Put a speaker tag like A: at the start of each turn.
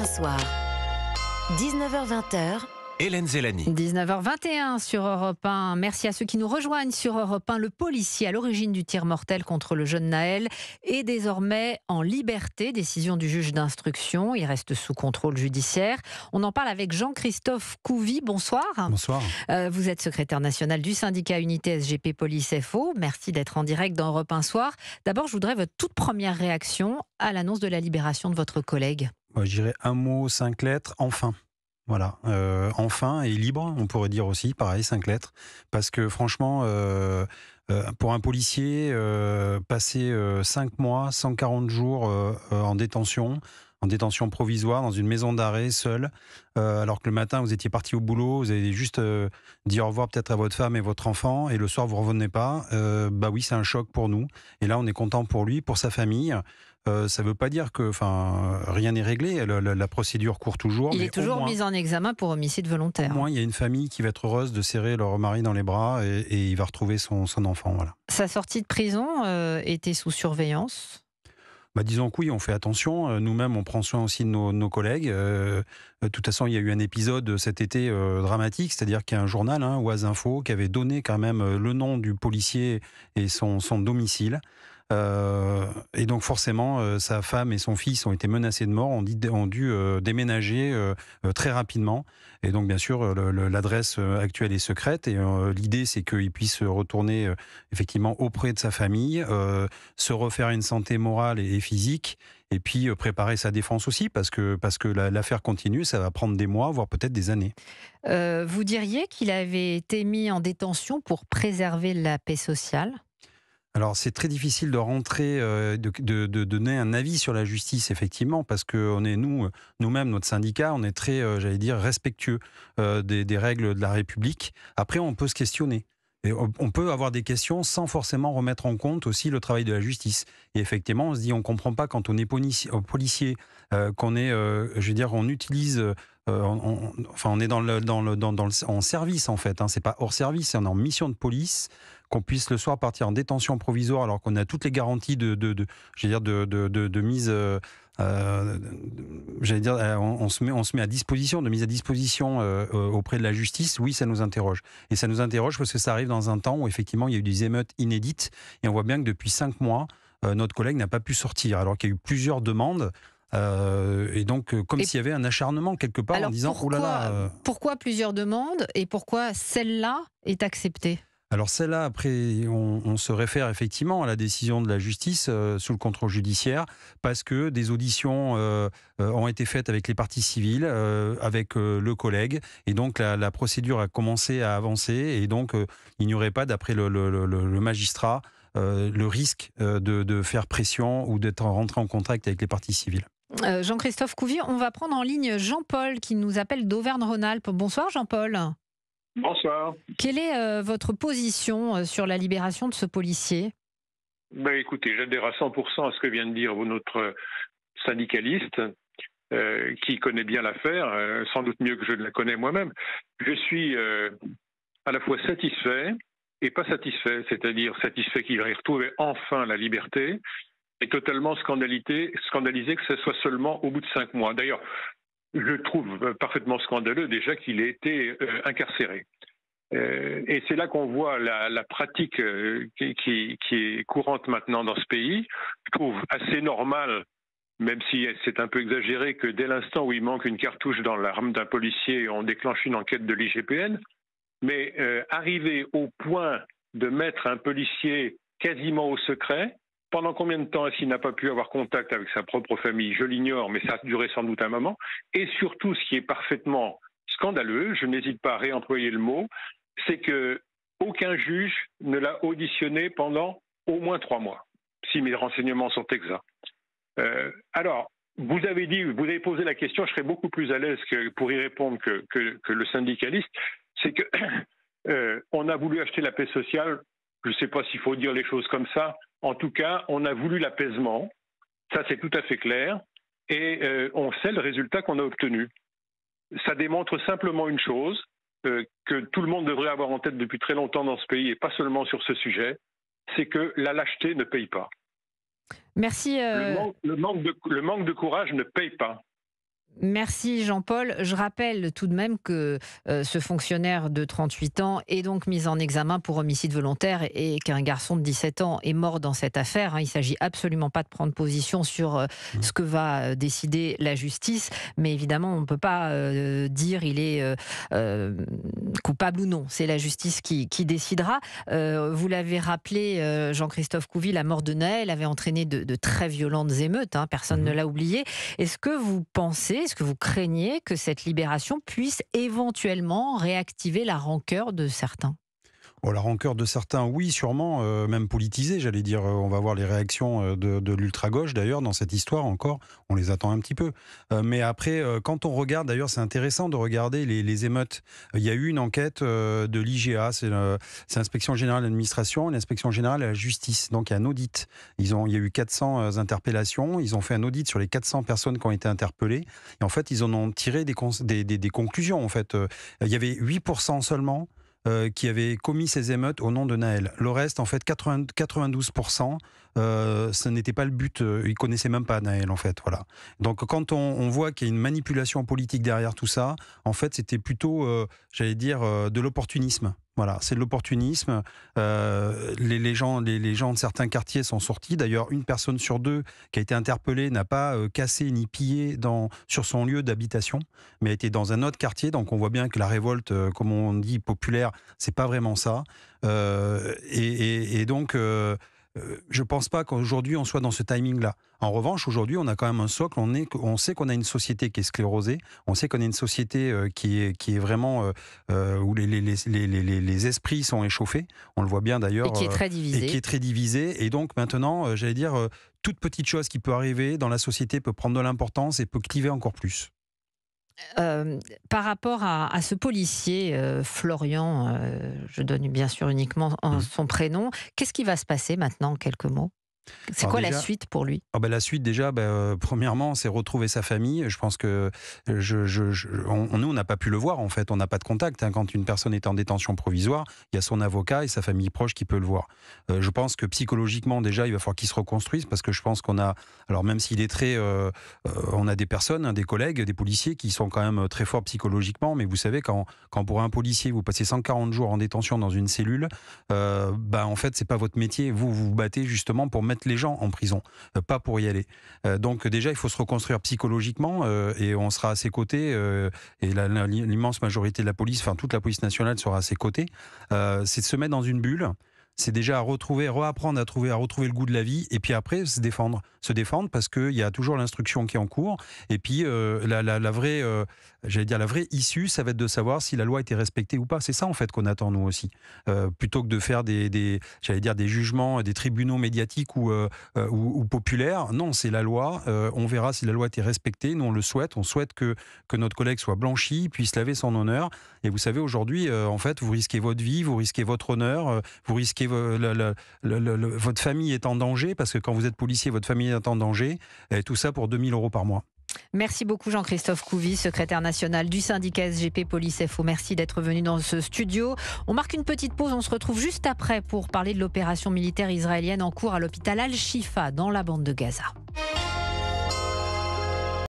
A: un soir. 19h-20h.
B: Hélène Zélani.
C: 19h21 sur Europe 1. Merci à ceux qui nous rejoignent sur Europe 1. Le policier à l'origine du tir mortel contre le jeune Naël est désormais en liberté. Décision du juge d'instruction. Il reste sous contrôle judiciaire. On en parle avec Jean-Christophe Couvi. Bonsoir.
D: Bonsoir.
C: Vous êtes secrétaire national du syndicat Unité SGP Police FO. Merci d'être en direct dans Europe 1 Soir. D'abord, je voudrais votre toute première réaction à l'annonce de la libération de votre collègue.
D: Moi, je dirais un mot, 5 lettres, enfin. Voilà, enfin et libre, on pourrait dire aussi, pareil, 5 lettres. Parce que franchement, pour un policier, passer 5 mois, 140 jours en détention provisoire, dans une maison d'arrêt, seul, alors que le matin, vous étiez parti au boulot, vous avez juste dit au revoir peut-être à votre femme et votre enfant, et le soir, vous ne revenez pas, bah oui, c'est un choc pour nous. Et là, on est content pour lui, pour sa famille. Ça ne veut pas dire que rien n'est réglé, la procédure court toujours.
C: Il est toujours mis en examen pour homicide volontaire.
D: Au moins, il y a une famille qui va être heureuse de serrer leur mari dans les bras et il va retrouver son enfant. Voilà.
C: Sa sortie de prison était sous surveillance ?
D: Disons que oui, on fait attention. Nous-mêmes, on prend soin aussi de nos collègues. De toute façon, il y a eu un épisode cet été dramatique, c'est-à-dire qu'il y a un journal, Oise Info, qui avait donné quand même le nom du policier et son domicile. Et donc forcément, sa femme et son fils ont été menacés de mort, ont dû déménager très rapidement. Et donc bien sûr, l'adresse actuelle est secrète. Et l'idée, c'est qu'il puisse retourner effectivement auprès de sa famille, se refaire une santé morale et physique, et puis préparer sa défense aussi, parce que l'affaire continue, ça va prendre des mois, voire peut-être des années.
C: Vous diriez qu'il avait été mis en détention pour préserver la paix sociale ?
D: Alors c'est très difficile de rentrer, de donner un avis sur la justice, effectivement, parce que on est nous-mêmes, notre syndicat, on est très, respectueux des règles de la République. Après, on peut se questionner. Et on peut avoir des questions sans forcément remettre en compte aussi le travail de la justice. Et effectivement, on se dit, on comprend pas quand on est policier, qu'on est, on utilise, on est en service en fait. C'est pas hors service, on est en mission de police, qu'on puisse le soir partir en détention provisoire alors qu'on a toutes les garanties de mise. On se met à disposition, de mise à disposition auprès de la justice. Oui, ça nous interroge. Et ça nous interroge parce que ça arrive dans un temps où effectivement il y a eu des émeutes inédites et on voit bien que depuis 5 mois, notre collègue n'a pas pu sortir alors qu'il y a eu plusieurs demandes. Et donc, s'il y avait un acharnement quelque part,
C: alors,
D: en disant
C: pourquoi plusieurs demandes et pourquoi celle-là est acceptée ?
D: Alors celle-là, après, on se réfère effectivement à la décision de la justice sous le contrôle judiciaire, parce que des auditions ont été faites avec les parties civiles, avec le collègue, et donc la procédure a commencé à avancer, et donc il n'y aurait pas, d'après le magistrat, le risque de faire pression ou d'être rentré en contact avec les parties civiles.
C: Jean-Christophe Couvi, on va prendre en ligne Jean-Paul qui nous appelle d'Auvergne-Rhône-Alpes. Bonsoir Jean-Paul.
E: Bonsoir.
C: Quelle est votre position sur la libération de ce policier ?
E: Écoutez, j'adhère à 100% à ce que vient de dire notre syndicaliste, qui connaît bien l'affaire, sans doute mieux que je ne la connais moi-même. Je suis à la fois satisfait et pas satisfait, c'est-à-dire satisfait qu'il ait retrouvé enfin la liberté, et totalement scandalisé que ce soit seulement au bout de 5 mois. D'ailleurs, je trouve parfaitement scandaleux déjà qu'il ait été incarcéré. Et c'est là qu'on voit la pratique qui est courante maintenant dans ce pays. Je trouve assez normal, même si c'est un peu exagéré, que dès l'instant où il manque une cartouche dans l'arme d'un policier, on déclenche une enquête de l'IGPN. Mais arriver au point de mettre un policier quasiment au secret, pendant combien de temps est-ce qu'il n'a pas pu avoir contact avec sa propre famille ? Je l'ignore, mais ça a duré sans doute un moment. Et surtout, ce qui est parfaitement scandaleux, je n'hésite pas à réemployer le mot, c'est qu'aucun juge ne l'a auditionné pendant au moins 3 mois, si mes renseignements sont exacts. Alors, vous avez posé la question, je serais beaucoup plus à l'aise pour y répondre que le syndicaliste, c'est que on a voulu acheter la paix sociale, je ne sais pas s'il faut dire les choses comme ça. En tout cas, on a voulu l'apaisement, ça c'est tout à fait clair, et on sait le résultat qu'on a obtenu. Ça démontre simplement une chose, que tout le monde devrait avoir en tête depuis très longtemps dans ce pays, et pas seulement sur ce sujet, c'est que la lâcheté ne paye pas.
C: Merci.
E: Le manque de courage ne paye pas.
C: Merci Jean-Paul. Je rappelle tout de même que ce fonctionnaire de 38 ans est donc mis en examen pour homicide volontaire et qu'un garçon de 17 ans est mort dans cette affaire. Il ne s'agit absolument pas de prendre position sur ce que va décider la justice, mais évidemment on ne peut pas dire il est coupable ou non. C'est la justice qui décidera. Vous l'avez rappelé, Jean-Christophe Couvi, la mort de Nahel avait entraîné de très violentes émeutes. Personne ne l'a oublié. Est-ce que vous pensez, est-ce que vous craignez que cette libération puisse éventuellement réactiver la rancœur de certains ?
D: Oh, la rancœur de certains, oui, sûrement, même politisée, j'allais dire. On va voir les réactions de l'ultra-gauche, d'ailleurs, dans cette histoire encore. On les attend un petit peu. Mais après, quand on regarde, d'ailleurs, c'est intéressant de regarder les émeutes. Il y a eu une enquête de l'IGA, c'est l'Inspection Générale de l'Administration et l'Inspection Générale de la Justice. Donc, il y a un audit. Il y a eu 400 interpellations. Ils ont fait un audit sur les 400 personnes qui ont été interpellées. Et en fait, ils en ont tiré des conclusions, en fait. Il y avait 8% seulement qui avaient commis ces émeutes au nom de Nahel. Le reste, en fait, 92%, ce n'était pas le but. Ils ne connaissaient même pas Nahel, en fait. Voilà. Donc, quand on voit qu'il y a une manipulation politique derrière tout ça, en fait, c'était plutôt, j'allais dire, de l'opportunisme. Voilà, c'est de l'opportunisme. Les gens de certains quartiers sont sortis. D'ailleurs, une personne sur deux qui a été interpellée n'a pas cassé ni pillé sur son lieu d'habitation, mais était dans un autre quartier. Donc, on voit bien que la révolte, comme on dit, populaire, c'est pas vraiment ça. Donc, je pense pas qu'aujourd'hui on soit dans ce timing-là. En revanche, aujourd'hui, on a quand même un socle. On sait qu'on a une société qui est sclérosée. On sait qu'on a une société qui est vraiment où les esprits sont échauffés. On le voit bien d'ailleurs.
C: Et qui est très divisée.
D: Et qui est très divisée. Et donc maintenant, j'allais dire, toute petite chose qui peut arriver dans la société peut prendre de l'importance et peut cliver encore plus.
C: Par rapport à ce policier, Florian, je donne bien sûr uniquement son prénom, qu'est-ce qui va se passer maintenant en quelques mots ? C'est quoi la suite pour lui ?
D: La suite, déjà, premièrement, c'est retrouver sa famille. Je pense que nous, on n'a pas pu le voir, en fait. On n'a pas de contact. Quand une personne est en détention provisoire, il y a son avocat et sa famille proche qui peut le voir. Je pense que psychologiquement, déjà, il va falloir qu'il se reconstruise parce que je pense qu'on a... Alors, même s'il est très... on a des personnes, des collègues, des policiers qui sont quand même très forts psychologiquement. Mais vous savez, quand pour un policier, vous passez 140 jours en détention dans une cellule, en fait, c'est pas votre métier. Vous vous battez justement pour mettre les gens en prison, pas pour y aller. Donc déjà, il faut se reconstruire psychologiquement et on sera à ses côtés et l'immense majorité de la police, enfin toute la police nationale sera à ses côtés. C'est de se mettre dans une bulle. C'est déjà réapprendre à retrouver le goût de la vie et puis après se défendre parce qu'il y a toujours l'instruction qui est en cours et puis la vraie issue, ça va être de savoir si la loi a été respectée ou pas. C'est ça en fait qu'on attend nous aussi, plutôt que de faire des jugements, des tribunaux médiatiques ou populaires. Non, c'est la loi. On verra si la loi a été respectée. Nous on le souhaite. On souhaite que notre collègue soit blanchi, puisse laver son honneur. Et vous savez aujourd'hui, en fait, vous risquez votre vie, vous risquez votre honneur, vous risquez votre famille est en danger parce que quand vous êtes policier, votre famille est en danger. Et tout ça pour 2 000 € par mois.
C: Merci beaucoup Jean-Christophe Couvi, secrétaire national du syndicat SGP Police FO. Merci d'être venu dans ce studio. On marque une petite pause, on se retrouve juste après pour parler de l'opération militaire israélienne en cours à l'hôpital Al-Shifa dans la bande de Gaza.